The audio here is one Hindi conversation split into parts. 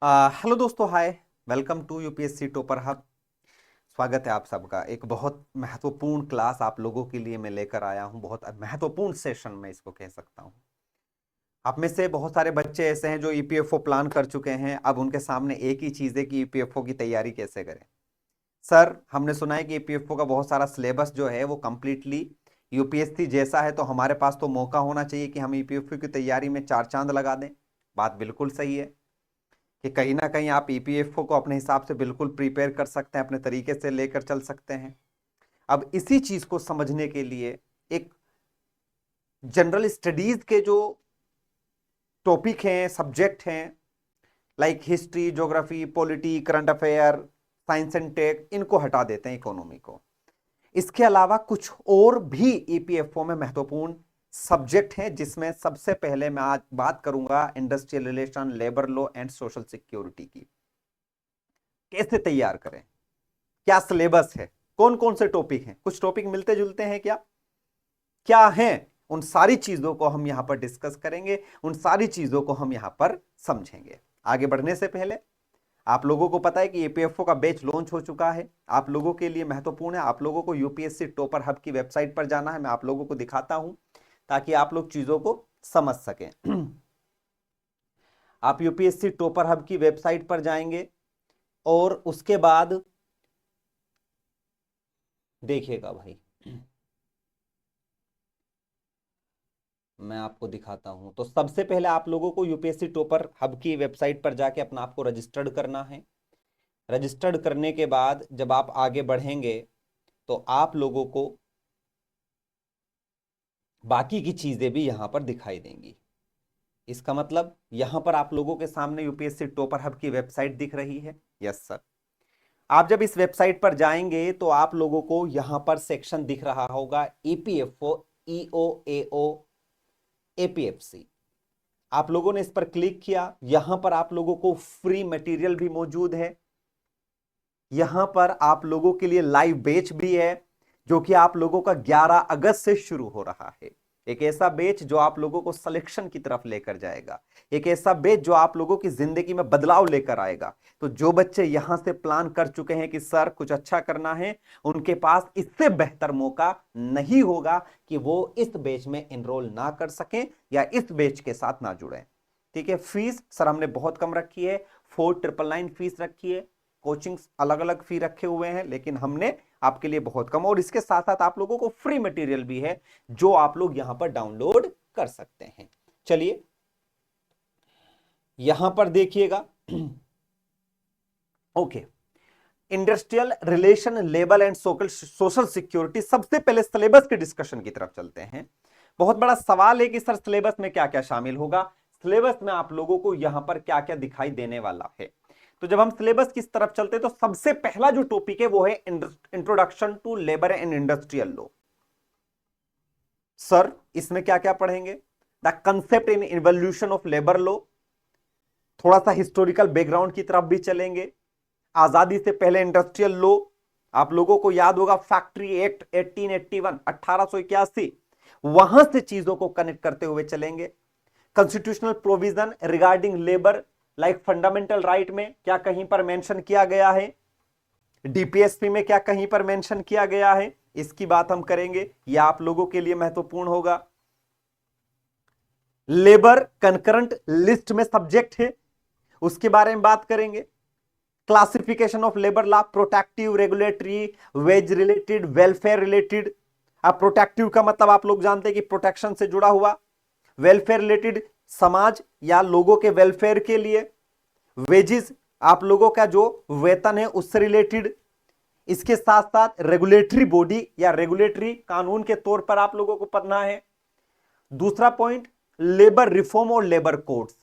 हेलो दोस्तों, hi. Welcome to UPSC topper hub. स्वागत है आप सबका। एक बहुत महत्वपूर्ण क्लास आप लोगों के लिए मैं लेकर आया हूं। बहुत महत्वपूर्ण सेशन मैं इसको कह सकता हूं। आप में से बहुत सारे बच्चे ऐसे हैं जो ईपीएफओ प्लान कर चुके हैं। अब उनके सामने एक ही चीज है कि ईपीएफओ की तैयारी कैसे करें। सर, हमने सुना है कि ईपीएफओ का बहुत सारा सिलेबस जो है वो कंप्लीटली यूपीएससी जैसा है, तो हमारे पास तो मौका होना चाहिए कि हम ईपीएफओ की तैयारी में चार चांद लगा दें। बात बिल्कुल सही है कि कहीं ना कहीं आप ईपीएफओ को अपने हिसाब से बिल्कुल प्रिपेयर कर सकते हैं, अपने तरीके से लेकर चल सकते हैं। अब इसी चीज को समझने के लिए एक जनरल स्टडीज के जो टॉपिक हैं, सब्जेक्ट हैं, like history, geography, polity, current affair, science and tech, इनको हटा देते हैं, इकोनॉमी को। इसके अलावा कुछ और भी ईपीएफओ में महत्वपूर्ण सब्जेक्ट हैं, जिसमें सबसे पहले मैं आज बात करूंगा industrial relation, labour law and social security की। कैसे तैयार करें, क्या सिलेबस है, कौन कौन से टॉपिक हैं, कुछ टॉपिक मिलते जुलते हैं क्या, क्या हैं, उन सारी चीजों को हम यहां पर डिस्कस करेंगे, उन सारी चीजों को हम यहां पर समझेंगे। आगे बढ़ने से पहले आप लोगों को पता है कि ईपीएफओ का बैच लॉन्च हो चुका है। आप लोगों के लिए महत्वपूर्ण है, आप लोगों को यूपीएससी टॉपर हब की वेबसाइट पर जाना है। मैं आप लोगों को दिखाता हूं ताकि आप लोग चीजों को समझ सकें। आप यूपीएससी टॉपर हब की वेबसाइट पर जाएंगे और उसके बाद देखिएगा भाई, मैं आपको दिखाता हूं। तो सबसे पहले आप लोगों को यूपीएससी टॉपर हब की वेबसाइट पर जाके अपना आपको रजिस्टर्ड करना है। रजिस्टर्ड करने के बाद जब आप आगे बढ़ेंगे तो आप लोगों को बाकी की चीजें भी यहां पर दिखाई देंगी। इसका मतलब यहां पर आप लोगों के सामने यूपीएससी टॉपर हब की वेबसाइट दिख रही है। Yes sir. आप जब इस वेबसाइट पर जाएंगे तो आप लोगों को यहां पर सेक्शन दिख रहा होगा ईपीएफओ, ईओ, एओ, एपीएफसी। आप लोगों ने इस पर क्लिक किया। यहां पर आप लोगों को फ्री मटेरियल भी मौजूद है। यहां पर आप लोगों के लिए लाइव बैच भी है, जो कि आप लोगों का 11 अगस्त से शुरू हो रहा है। एक ऐसा बैच जो आप लोगों को सिलेक्शन की तरफ लेकर जाएगा, एक ऐसा बैच जो आप लोगों की जिंदगी में बदलाव लेकर आएगा। तो जो बच्चे यहां से प्लान कर चुके हैं कि सर कुछ अच्छा करना है, उनके पास इससे बेहतर मौका नहीं होगा कि वो इस बैच में एनरोल ना कर सकें या इस बैच के साथ ना जुड़ें। ठीक है। फीस सर हमने बहुत कम रखी है, 4999 फीस रखी है। कोचिंग्स अलग अलग फी रखे हुए हैं, लेकिन हमने आपके लिए बहुत कम, और इसके साथ साथ आप लोगों को फ्री मटेरियल भी है जो आप लोग यहां पर डाउनलोड कर सकते हैं। चलिए यहां पर देखिएगा। Okay, industrial relation, labour and social security. सबसे पहले सिलेबस के डिस्कशन की तरफ चलते हैं। बहुत बड़ा सवाल है कि सर सिलेबस में क्या क्या शामिल होगा। सिलेबस में आप लोगों को यहां पर क्या क्या दिखाई देने वाला है। तो जब हम सिलेबस की तरफ चलते हैं तो सबसे पहला जो टॉपिक है वो है introduction to labour and industrial law. Sir इसमें क्या क्या पढ़ेंगे? The concept in evolution of labour law. थोड़ा सा हिस्टोरिकल बैकग्राउंड की तरफ भी चलेंगे। आजादी से पहले इंडस्ट्रियल लॉ, आप लोगों को याद होगा फैक्ट्री एक्ट 1881, 1881, वहां से चीजों को कनेक्ट करते हुए चलेंगे। Constitutional provision regarding labour, like fundamental right में क्या कहीं पर मेंशन किया गया है, डीपीएसपी में क्या कहीं पर मेंशन किया गया है, इसकी बात हम करेंगे। यह आप लोगों के लिए महत्वपूर्ण होगा। लेबर कंकरेंट लिस्ट में सब्जेक्ट है, उसके बारे में बात करेंगे। Classification of labour law, protective, regulatory, wage related, welfare related. अब प्रोटेक्टिव का मतलब आप लोग जानते हैं कि प्रोटेक्शन से जुड़ा हुआ, वेलफेयर रिलेटेड समाज या लोगों के वेलफेयर के लिए, वेजिस आप लोगों का जो वेतन है उससे रिलेटेड। इसके साथ साथ रेगुलेटरी बॉडी या रेगुलेटरी कानून के तौर पर आप लोगों को पढ़ना है। दूसरा पॉइंट, लेबर रिफॉर्म और लेबर कोड्स।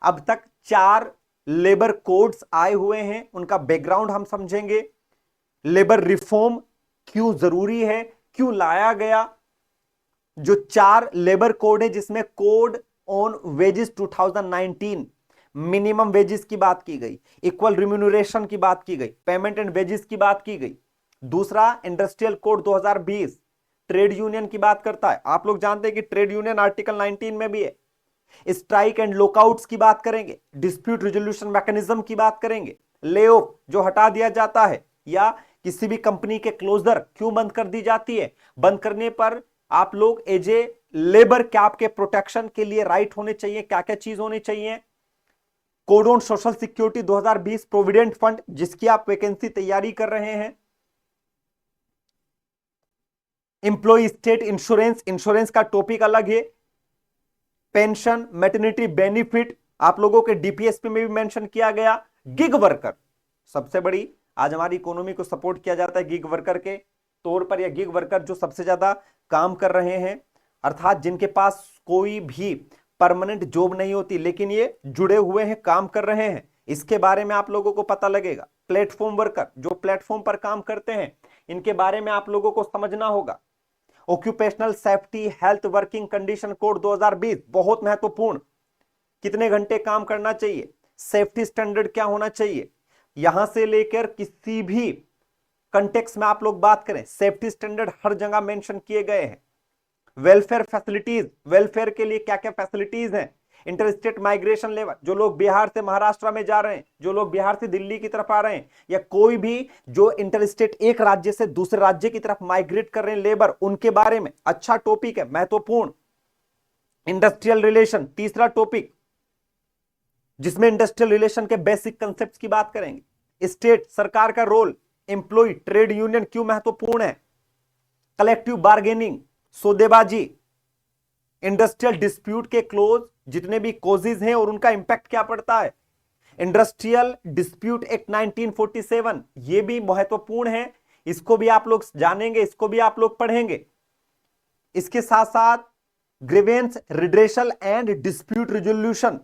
अब तक 4 लेबर कोड्स आए हुए हैं, उनका बैकग्राउंड हम समझेंगे। लेबर रिफॉर्म क्यों जरूरी है, क्यों लाया गया। जो 4 लेबर कोड है, जिसमें code on wages 2019, minimum wages की बात की गई, इक्वल रिम्यूनरेशन की बात की गई, पेमेंट एंड वेजेस की बात की गई। दूसरा इंडस्ट्रियल कोड 2020 ट्रेड यूनियन की बात करता है। आप लोग जानते हैं कि ट्रेड यूनियन आर्टिकल 19 में भी है। स्ट्राइक एंड लॉकआउट्स की बात करेंगे, डिस्प्यूट रिजोल्यूशन मैकेनिज्म की बात करेंगे, ले ऑफ जो हटा दिया जाता है या किसी भी कंपनी के क्लोजर क्यों बंद कर दी जाती है, बंद करने पर आप लोग एज ए लेबर क्या आपके प्रोटेक्शन के लिए राइट होने चाहिए, क्या क्या चीज होनी चाहिए, code on social security 2020 provident fund जिसकी आप वैकेंसी तैयारी कर रहे हैं, इंप्लॉय स्टेट इंश्योरेंस, इंश्योरेंस का टॉपिक अलग है, पेंशन, मैटरनिटी बेनिफिट आप लोगों के डीपीएसपी में भी मेंशन किया गया, गिग वर्कर सबसे बड़ी आज हमारी इकोनॉमी को सपोर्ट किया जाता है गिग वर्कर के तौर पर, या गिग वर्कर जो सबसे ज्यादा काम कर रहे हैं, अर्थात जिनके पास कोई भी परमानेंट जॉब नहीं होती लेकिन ये जुड़े हुए हैं, काम कर रहे हैं, इसके बारे में आप लोगों को पता लगेगा। प्लेटफॉर्म वर्कर जो प्लेटफॉर्म पर काम करते हैं, इनके बारे में आप लोगों को समझना होगा। Occupational safety health working condition code 2020 बहुत महत्वपूर्ण, कितने घंटे काम करना चाहिए, सेफ्टी स्टैंडर्ड क्या होना चाहिए, यहां से लेकर किसी भी कंटेक्स्ट में आप लोग बात करें, सेफ्टी स्टैंडर्ड हर जगह मेंशन किए गए हैं। वेलफेयर फैसिलिटीज, वेलफेयर के लिए क्या क्या फैसिलिटीज हैं, इंटर स्टेट माइग्रेशन लेवल, जो लोग बिहार से महाराष्ट्र में जा रहे हैं, जो लोग बिहार से दिल्ली की तरफ आ रहे हैं, या कोई भी जो इंटर स्टेट एक राज्य से दूसरे राज्य की तरफ माइग्रेट कर रहे हैं लेबर, उनके बारे में अच्छा टॉपिक है, महत्वपूर्ण। इंडस्ट्रियल रिलेशन तीसरा टॉपिक, जिसमें इंडस्ट्रियल रिलेशन के बेसिक कंसेप्ट की बात करेंगे। स्टेट सरकार का रोल, एम्प्लॉय ट्रेड यूनियन क्यों महत्वपूर्ण है, कलेक्टिव बार्गेनिंग, सौदेबाजी, इंडस्ट्रियल डिस्प्यूट के क्लोज जितने भी कॉजेज हैं और उनका इंपैक्ट क्या पड़ता है, इंडस्ट्रियल डिस्प्यूट एक्ट 1947 ये भी महत्वपूर्ण है, इसको भी आप लोग जानेंगे, इसको भी आप लोग पढ़ेंगे। इसके साथ साथ grievance redressal and dispute resolution,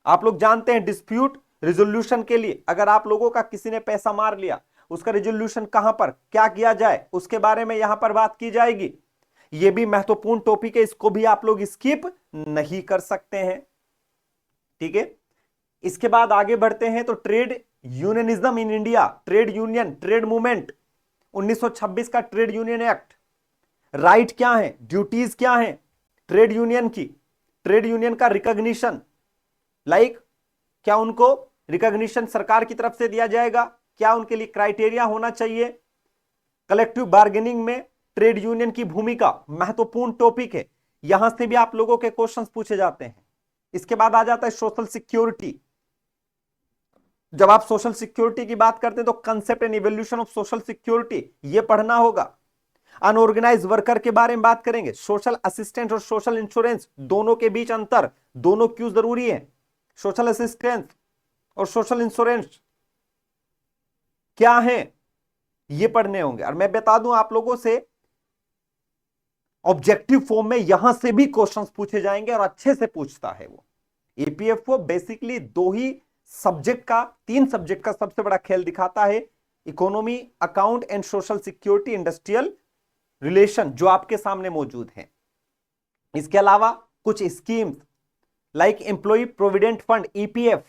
आप लोग जानते हैं डिस्प्यूट रिजोल्यूशन के लिए अगर आप लोगों का किसी ने पैसा मार लिया, उसका रिजोल्यूशन कहां पर क्या किया जाए, उसके बारे में यहां पर बात की जाएगी। यह भी महत्वपूर्ण टॉपिक है, इसको भी आप लोग स्किप नहीं कर सकते हैं, ठीक है। इसके बाद आगे बढ़ते हैं तो trade unionism in India, trade union trade movement 1926 का ट्रेड यूनियन एक्ट, राइट क्या है, ड्यूटीज क्या है ट्रेड यूनियन की, ट्रेड यूनियन का रिकॉग्निशन, लाइक क्या उनको रिकॉग्निशन सरकार की तरफ से दिया जाएगा, क्या उनके लिए क्राइटेरिया होना चाहिए। कलेक्टिव बार्गेनिंग में ट्रेड यूनियन की भूमिका महत्वपूर्ण टॉपिक है, यहां से भी आप लोगों के क्वेश्चंस पूछे जाते हैं। इसके बाद आ जाता है सोशल सिक्योरिटी, जब आप सोशल सिक्योरिटी की बात करते हैं तो concept and evolution of social security ये पढ़ना होगा। अनऑर्गेनाइज वर्कर के बारे में बात करेंगे, सोशल असिस्टेंट और सोशल इंश्योरेंस दोनों के बीच अंतर, दोनों क्यों जरूरी है, सोशल असिस्टेंस और सोशल इंश्योरेंस क्या है, ये पढ़ने होंगे। और मैं बता दूं आप लोगों से ऑब्जेक्टिव फॉर्म में यहां से भी क्वेश्चंस पूछे जाएंगे और अच्छे से पूछता है वो। ईपीएफओ बेसिकली तीन सब्जेक्ट का सबसे बड़ा खेल दिखाता है, economy, account and social security, industrial relation जो आपके सामने मौजूद है। इसके अलावा कुछ schemes like employ provident fund EPF,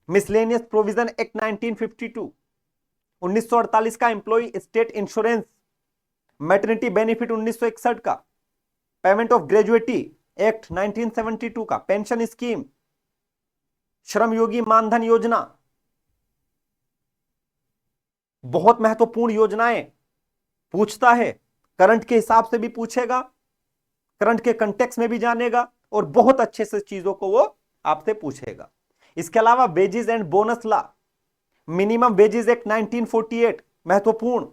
miscellaneous provision act 1952, 1948 का employ state insurance, maternity benefit 1961 का, पेमेंट ऑफ ग्रेजुएटी एक्ट 1972 का, पेंशन स्कीम, श्रमयोगी मानधन योजना, बहुत महत्वपूर्ण योजनाएं पूछता है, करंट के हिसाब से भी पूछेगा, करंट के कंटेक्स्ट में भी जानेगा और बहुत अच्छे से चीजों को वो आपसे पूछेगा। इसके अलावा wages and bonus law, minimum wages act 1948 महत्वपूर्ण,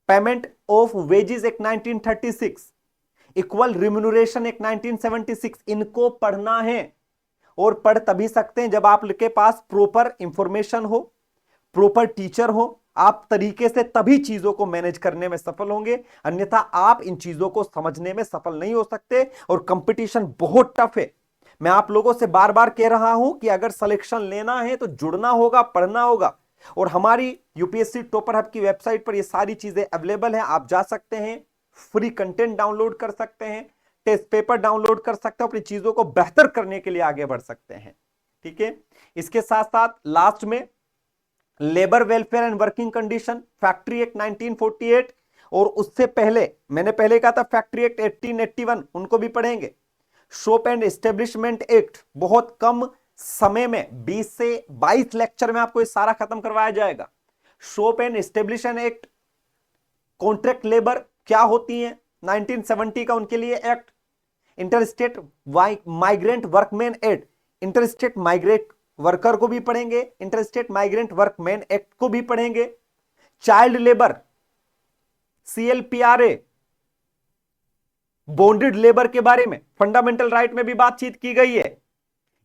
payment of wages act 1936, equal remuneration act 1976, इनको पढ़ना है और पढ़ तभी सकते हैं जब आपके पास प्रॉपर इंफॉर्मेशन हो, प्रॉपर टीचर हो, आप तरीके से तभी चीजों को मैनेज करने में सफल होंगे, अन्यथा आप इन चीजों को समझने में सफल नहीं हो सकते और कंपटीशन बहुत टफ है। मैं आप लोगों से बार बार कह रहा हूं कि अगर सिलेक्शन लेना है तो जुड़ना होगा, पढ़ना होगा, और हमारी यूपीएससी टॉपर हब की वेबसाइट पर ये सारी चीजें अवेलेबल हैं, आप जा सकते हैं, फ्री कंटेंट डाउनलोड कर सकते हैं, टेस्ट पेपर डाउनलोड कर सकते हैं, अपनी चीजों को बेहतर करने के लिए आगे बढ़ सकते हैं, ठीक है। इसके साथ साथ लास्ट में labour welfare and working condition, factory act 1948, और उससे पहले मैंने पहले कहा था फैक्ट्री एक्ट 1881, उनको भी पढ़ेंगे। शोप एंड एस्टेब्लिशमेंट एक्ट, बहुत कम समय में 20 से 22 लेक्चर में आपको ये सारा खत्म करवाया जाएगा। Shop and establishment act, contract labour क्या होती है 1970 का उनके लिए act, interstate migrant workman act, interstate migrate worker को भी पढ़ेंगे, इंटरस्टेट माइग्रेंट वर्कमैन एक्ट को भी पढ़ेंगे, child labour CLPRA, bonded labour के बारे में फंडामेंटल राइट में भी बातचीत की गई है,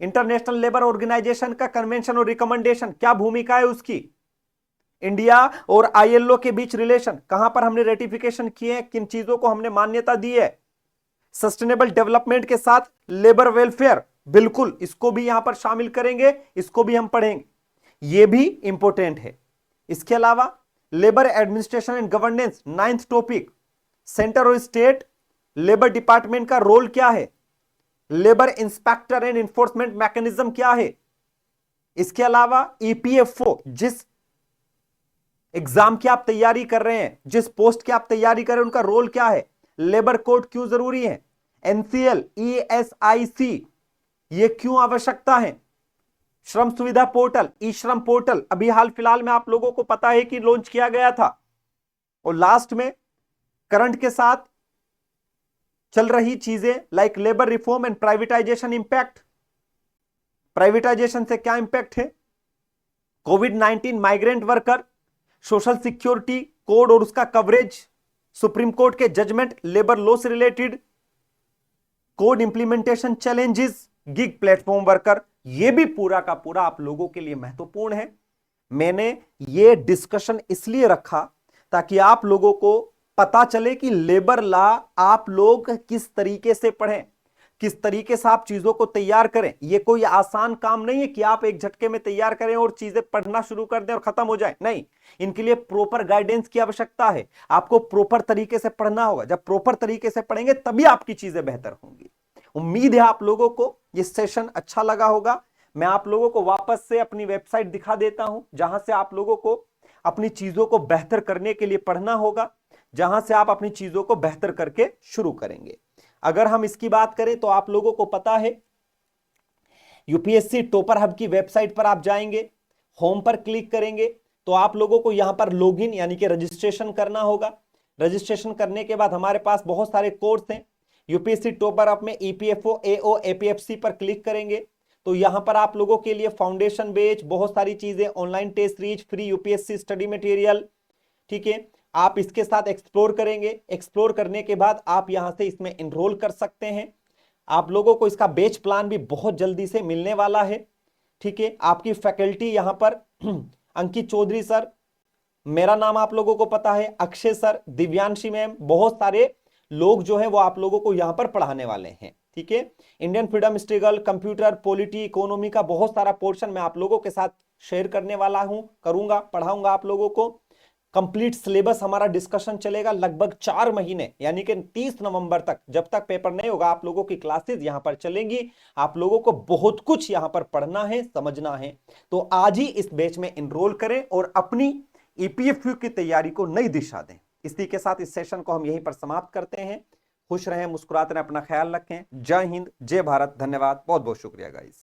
इंटरनेशनल लेबर ऑर्गेनाइजेशन का कन्वेंशन और रिकमेंडेशन क्या भूमिका है उसकी, इंडिया और ILO के बीच रिलेशन, कहां पर हमने रेटिफिकेशन किए हैं, किन चीजों को हमने मान्यता दी है, सस्टेनेबल डेवलपमेंट के साथ लेबर वेलफेयर, बिल्कुल इसको भी यहां पर शामिल करेंगे, इसको भी हम पढ़ेंगे, यह भी इंपॉर्टेंट है। इसके अलावा labour administration and governance 9th topic, centre और स्टेट लेबर डिपार्टमेंट का रोल क्या है, labour inspector and enforcement mechanism क्या है। इसके अलावा EPFO, जिस एग्जाम की आप तैयारी कर रहे हैं, जिस पोस्ट की आप तैयारी कर रहे हैं, उनका रोल क्या है, लेबर कोड क्यों जरूरी है, NCL ESIC ये क्यों आवश्यकता है, श्रम सुविधा पोर्टल ई श्रम पोर्टल अभी हाल फिलहाल में आप लोगों को पता है कि लॉन्च किया गया था, और लास्ट में करंट के साथ चल रही चीजें like labour reform and privatisation impact, privatisation से क्या इंपैक्ट है, कोविड-19 migrant worker, social security code और उसका कवरेज, सुप्रीम कोर्ट के जजमेंट लेबर लॉ से related, code implementation challenges, gig platform worker, यह भी पूरा का पूरा आप लोगों के लिए महत्वपूर्ण है। मैंने ये डिस्कशन इसलिए रखा ताकि आप लोगों को पता चले कि लेबर लॉ आप लोग किस तरीके से पढ़ें, किस तरीके से आप चीजों को तैयार करें। यह कोई आसान काम नहीं है कि आप एक झटके में तैयार करें और चीजें पढ़ना शुरू कर दें और खत्म हो जाए, नहीं, इनके लिए प्रॉपर गाइडेंस की आवश्यकता है। आपको प्रॉपर तरीके से पढ़ना होगा, जब प्रॉपर तरीके से पढ़ेंगे तभी आपकी चीजें बेहतर होंगी। उम्मीद है आप लोगों को यह सेशन अच्छा लगा होगा। मैं आप लोगों को वापस से अपनी वेबसाइट दिखा देता हूं, जहां से आप लोगों को अपनी चीजों को बेहतर करने के लिए पढ़ना होगा, जहां से आप अपनी चीजों को बेहतर करके शुरू करेंगे। अगर हम इसकी बात करें तो आप लोगों को पता है यूपीएससी टॉपर हब की वेबसाइट पर आप जाएंगे, होम पर क्लिक करेंगे तो आप लोगों को यहां पर लॉगिन यानी कि रजिस्ट्रेशन करना होगा। रजिस्ट्रेशन करने के बाद हमारे पास बहुत सारे कोर्स हैं। यूपीएससी टॉपर हब में EPFO, AO, APFC पर क्लिक करेंगे तो यहां पर आप लोगों के लिए फाउंडेशन बैच, बहुत सारी चीजें, online test series, free UPSC study material, ठीक है, आप इसके साथ एक्सप्लोर करेंगे। एक्सप्लोर करने के बाद आप यहां से इसमें एनरोल कर सकते हैं। आप लोगों को इसका बैच प्लान भी बहुत जल्दी से मिलने वाला है, ठीक है। आपकी फैकल्टी यहां पर अंकित चौधरी सर, मेरा नाम आप लोगों को पता है, अक्षय सर, दिव्यांशी मैम, बहुत सारे लोग जो है वो आप लोगों को यहां पर पढ़ाने वाले हैं, ठीक है। Indian freedom struggle, computer, polity, economy का बहुत सारा पोर्शन मैं आप लोगों के साथ शेयर करने वाला हूं, करूंगा, पढ़ाऊंगा आप लोगों को। कंप्लीट सिलेबस हमारा डिस्कशन चलेगा लगभग 4 महीने, यानी कि 30 नवंबर तक, जब तक पेपर नहीं होगा आप लोगों की क्लासेस यहां पर चलेंगी। आप लोगों को बहुत कुछ यहां पर पढ़ना है, समझना है, तो आज ही इस बैच में एनरोल करें और अपनी EPFU की तैयारी को नई दिशा दें। इसी के साथ इस सेशन को हम यहीं पर समाप्त करते हैं। खुश रहें, मुस्कुराते रहें, अपना ख्याल रखें। जय हिंद, जय भारत, धन्यवाद, बहुत बहुत शुक्रिया गाइस।